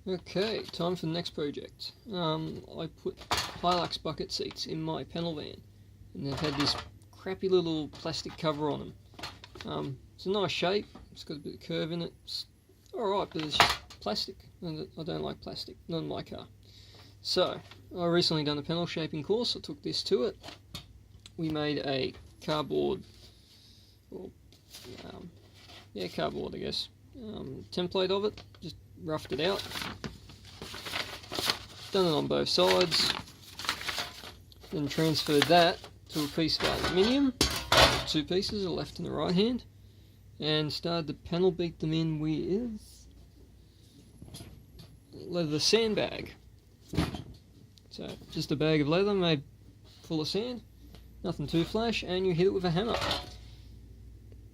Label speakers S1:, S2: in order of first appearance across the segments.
S1: Okay, time for the next project. I put hilux bucket seats in my panel van, and they've had this crappy little plastic cover on them. It's a nice shape, it's got a bit of curve in it, it's alright, but it's just plastic, and I don't like plastic, not in my car. So, I recently done a panel shaping course, I took this to it. We made a cardboard, or cardboard I guess, template of it, just roughed it out, done it on both sides, then transferred that to a piece of aluminium, two pieces, a left and a right hand, and started to panel beat them in with leather sandbag. So just a bag of leather made full of sand, nothing too flash, and you hit it with a hammer.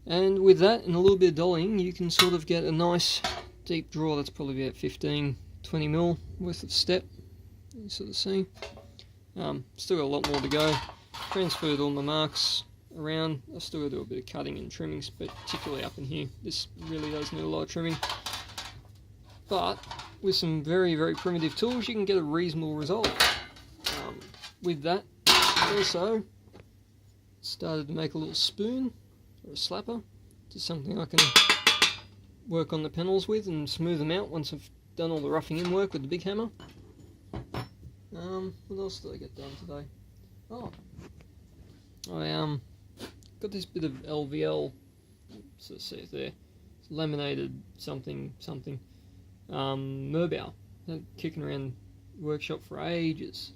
S1: And with that and a little bit of dollying, you can sort of get a nice deep draw that's probably about 15-20 mil worth of step. You sort of see. Still got a lot more to go. Transferred all my marks around. I've still got to do a bit of cutting and trimming, particularly up in here. This really does need a lot of trimming. But with some very, very primitive tools, you can get a reasonable result. With that, also started to make a little spoon or a slapper, just something I can work on the panels with and smooth them out once I've done all the roughing in work with the big hammer. What else did I get done today? Oh, I got this bit of LVL, sort of see it there, it's laminated something, Merbau. Had kicking around the workshop for ages.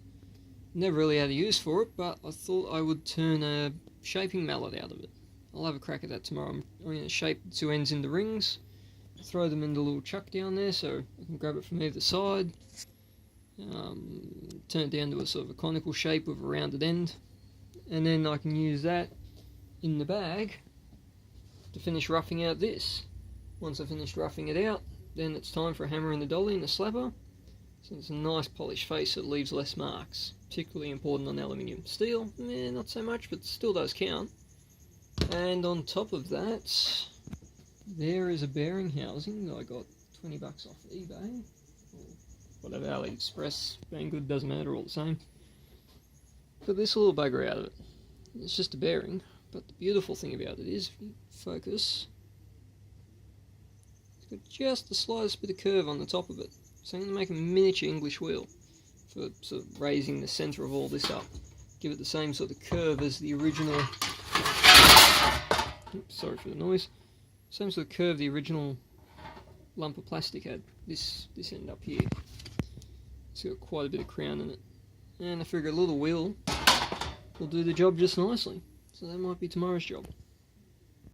S1: Never really had a use for it, but I thought I would turn a shaping mallet out of it. I'll have a crack at that tomorrow. I'm going to shape the two ends into rings, throw them in the little chuck down there so I can grab it from either side, turn it down to a sort of a conical shape with a rounded end, and then I can use that in the bag to finish roughing out this. Once I've finished roughing it out, then it's time for a hammer and a dolly and a slapper. So it's a nice polished face that leaves less marks, particularly important on aluminium. Steel, not so much, but still does count. And on top of that, there is a bearing housing that I got 20 bucks off eBay, or whatever, AliExpress, being good doesn't matter, all the same. Got this little bugger out of it. It's just a bearing, but the beautiful thing about it is, if you focus, it's got just the slightest bit of curve on the top of it. So I'm going to make a miniature English wheel for sort of raising the centre of all this up. Give it the same sort of curve as the original, oops, sorry for the noise, same sort of curve the original lump of plastic had, this end up here. It's got quite a bit of crown in it. And I figure a little wheel will do the job just nicely. So that might be tomorrow's job.